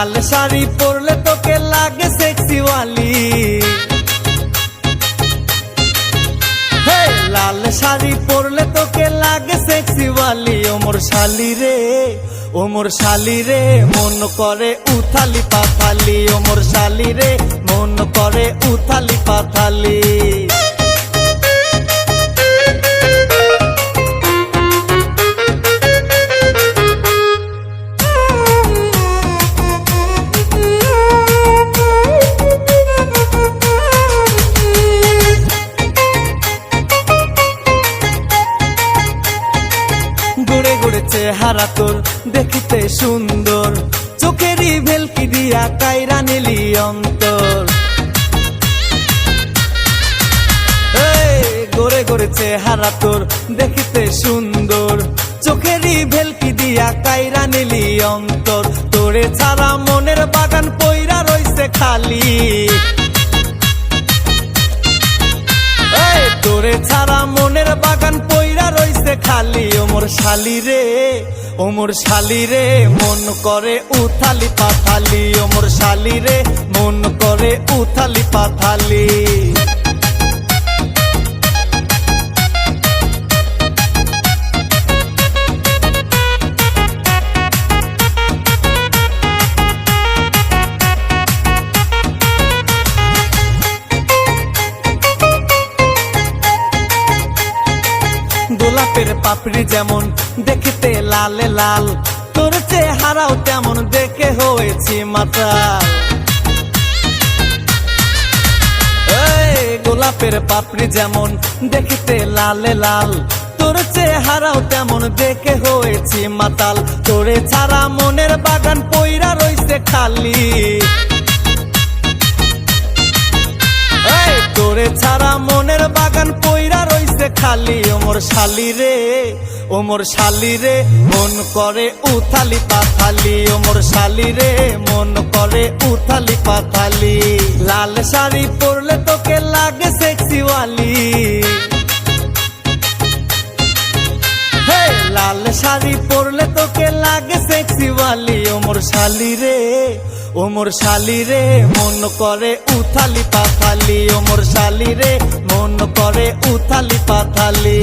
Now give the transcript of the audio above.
लाल शाड़ी पड़ले तोके लागे सेक्सी वाली। हे लाल शाड़ी पड़ले तोके लागे सेक्सी वाली। ओ मोर शाली रे, ओ मोर शाली रे, मन करे उथाली पाथाली। ओ मोर शाली रे, मन करे उथाली पाथाली। गोड़े गोड़े चेहरा तोर देखते सुंदर, चोखेरी भेलकी दिया कायरा निली अंतर। गोरे गोरे चेहरा तोर देखते सुंदर, चोखेरी भेलकी दिया कायरा निली अंतर। तोरे छाड़ा मनेर बागान पइरा रइছে खाली। तोरे छाड़ा मनेर बागान पइरा रइছে खाली। ओ मोर शाली रे, ओ मोर शाली रे, मन करे उथाली पाथाली। ओ मोर शाली रे, मन करे उथाली पाथाली। গোলাপের পাপড়ি যেমন দেখতে লাল লাল, তোর চেহারাও তেমন দেখে হয়েছি মাতাল। গোলাপের পাপড়ি যেমন দেখতে লাল লাল, তোর চেহারাও তেমন দেখে হয়েছি মাতাল। তোরে ছাড়া মনের বাগান পইরা রইছে খালি। তোরে ছাড়া মনের বাগান পইরা রইছে খালি। ও মোর শালি রে, ও মোর শালি রে, মন করে উথালি পাথালি। ও মোর শালি রে, মন করে উথালি পাথালি। লাল শাড়ি পরলে তোকে লাগে সেক্সি ওয়ালি। হে লাল শাড়ি পরলে তোকে লাগে সেক্সি ওয়ালি। ও মোর শালি রে, ও মোর শালি রে, মন করে উথালি পাথালি। ও মোর শালি রে, মন করে উথালি পাথালি।